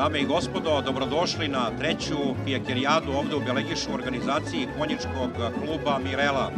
Dame i gospodo, dobrodošli na treću fijakerijadu ovde u Belegišu u organizaciji konjičkog kluba Mirela.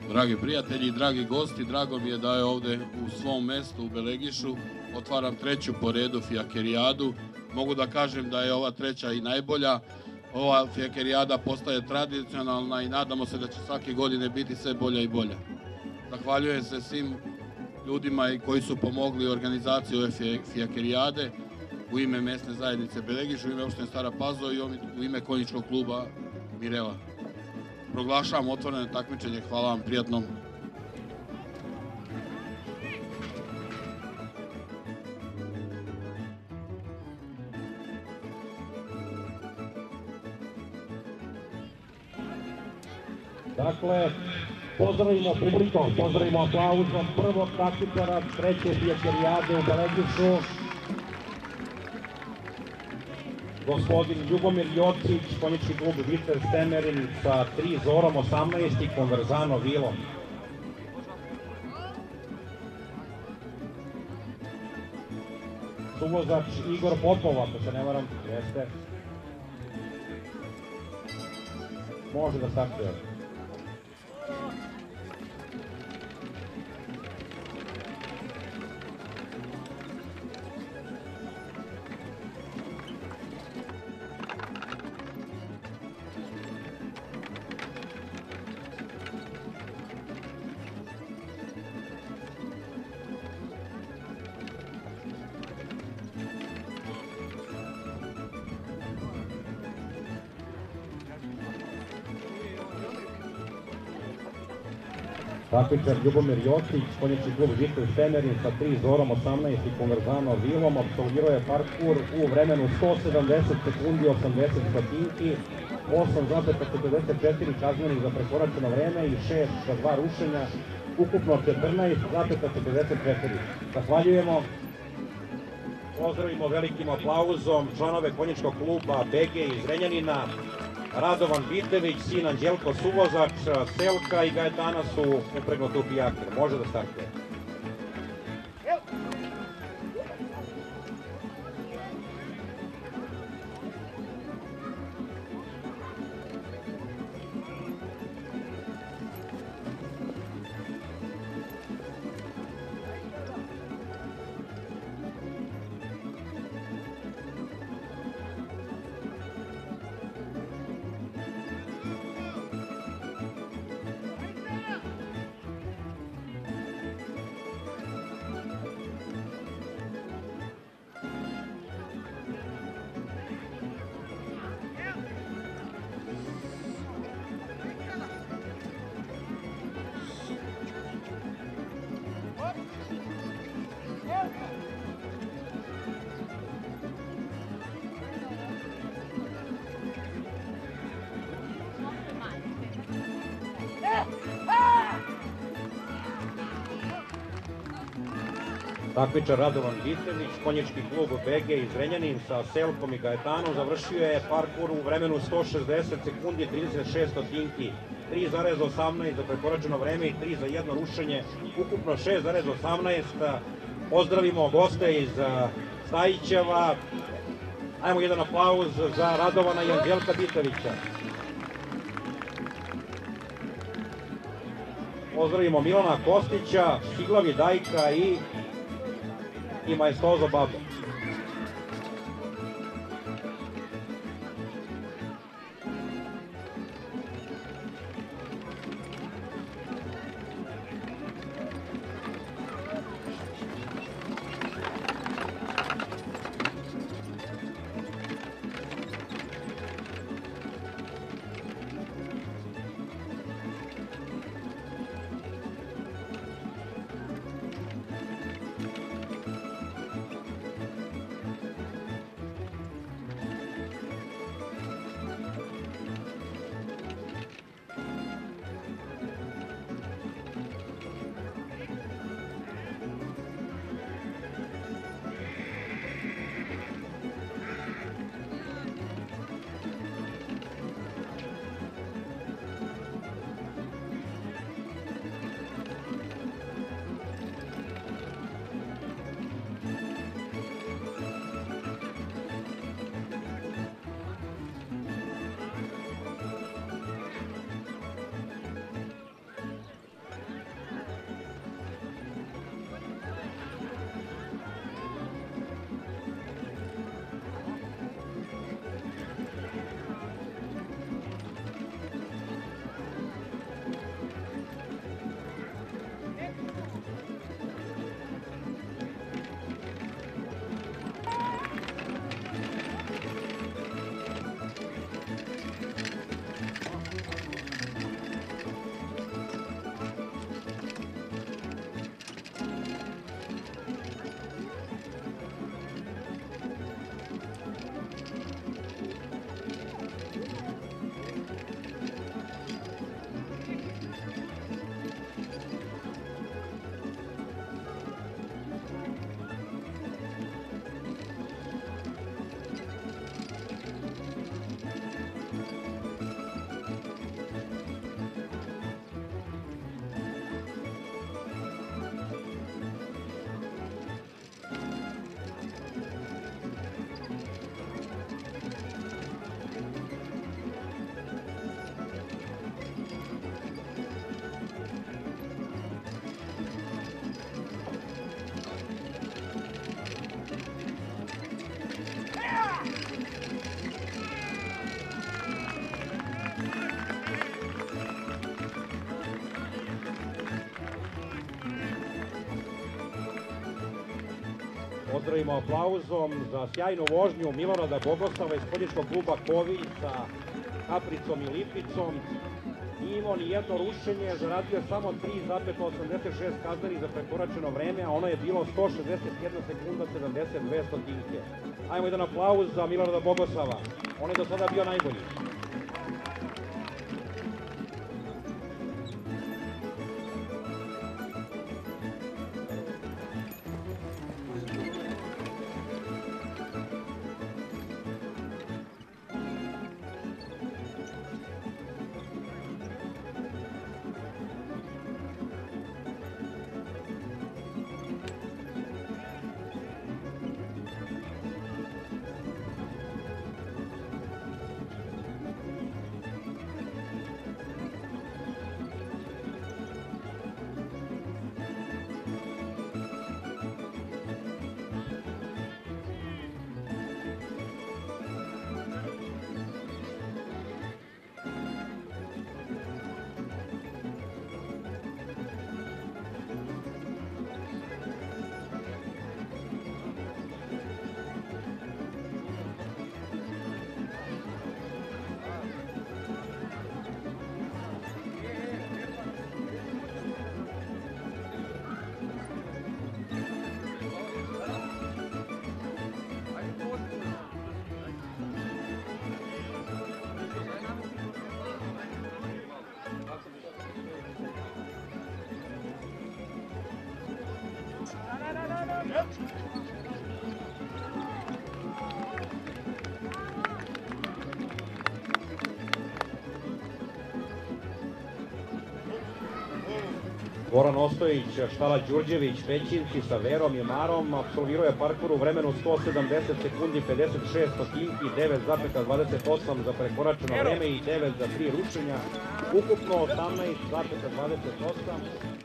Dragi prijatelji i dragi gosti, drago mi je da je ovde u svom mestu u Belegišu. Otvaram treću po redu fijakerijadu. Mogu da kažem da je ova treća i najbolja. Ova fijakerijada postaje tradicionalna i nadamo se da će svake godine biti sve bolja i bolja. Zahvaljujem se svim ljudima koji su pomogli u organizaciji ove fijakerijade u ime mesne zajednice Belegiš, u ime opštine Stara Pazova i u ime konjičkog kluba Mirela. Proglašavam otvoreno takmičenje. Hvala vam, prijatno. Dakle, pozdravimo publikom, pozdravimo aplauzom prvog takmičara treće fijakerijade u Belegišu. Gospodin Ljubomir Jocić, konjički klub Viter Stemerin sa 3 Zorom 18 i Conversano Vilom. Suvozač Igor Popov, ako se ne varam, jeste. Može da startuje. Takmičar Ljubomir Jocić, konjički klub Viter Stemerin sa 3 Zorom 18 i Conversano Vilom, apsolvirao je parkur u vremenu 170 sekundi 80 stotinki, 8,44 kaznenih za prekoračeno vreme i 6 za 2 rušenja, ukupno 14,44. Zahvaljujemo. Pozdravimo velikim aplauzom članove konjičkog kluba BG iz Zrenjanina. Radovan Vitević, sin Anđelko Suvozač, Selka i Gajetana su upregnuti u fijaker. Može da startuje. Takmičar Radovan Vitević, konjički klub BG iz Zrenjanin sa Selkom i Gajetanom završio je parkur u vremenu 160 sekundi 36 stotinki, 3,18 za prekoračeno vreme i 3 za jedno rušenje, ukupno 6,18. Pozdravimo goste iz Stajićeva. Ajmo jedan aplauz za Radovana i Anđelka Bitevića. Pozdravimo Milana Kostića, Štiglavi Dajka i Maestozo Babo. Pozdravimo aplauzom za sjajnu vožnju Milorada Bogosava iz konjičkog kluba Kovilj sa Kapricom i Lipicom. Nije imao ni jedno rušenje, zaradio samo 3,86 kazni za prekoračeno vreme, a ono je bilo 161 sekunda 72 stotinke. Ajmo jedan aplauz za Milorada Bogosava, on je do sada bio najbolji. Goran Ostojić, Štala Đurđević, Pećinci sa Verom i Marom apsolvirao je parkur u vremenu 170 sekundi 56 stotinki, 9,28 za prekoračeno vreme i 9 za 3 rušenja, ukupno 18,28.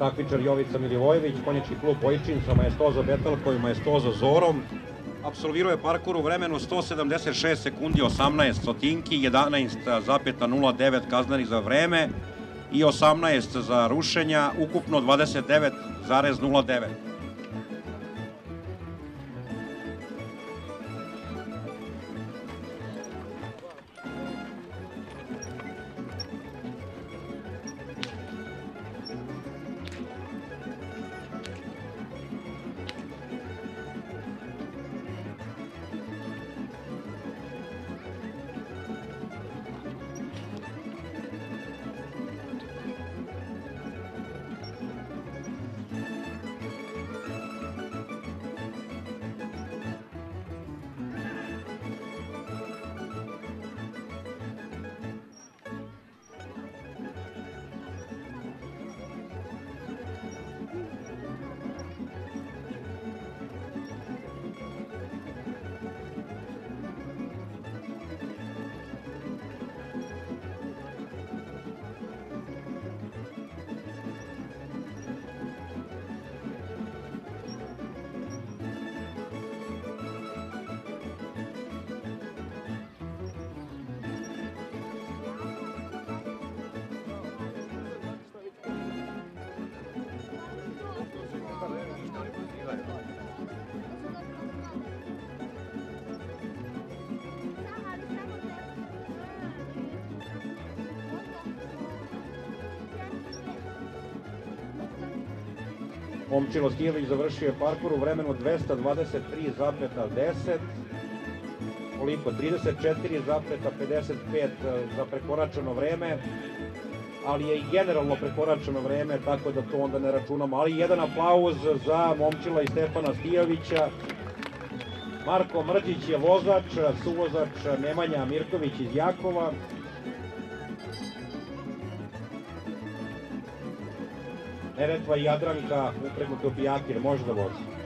Takmičar Jovica Milivojević, konjički klub Bojčin sa Maestoza Betelko i Maestoza Zorom. Apsolvirao je parkur u vremenu 176 sekundi 18 stotinki, 11,09 kaznenih za vreme i 18 za rušenja, ukupno 29,09. Momčilo Stijelić završio je parkur u vremenu 223,10, koliko 34,55 za prekoračeno vreme, ali je i generalno prekoračeno vreme, tako da to onda ne računamo. Ali jedan aplauz za Momčila i Stefana Stijovića. Marko Mrđić je vozač, suvozač Nemanja Mirković iz Jakova. Neretva i Jadranka upregnuti u Pijatir, može da vozi.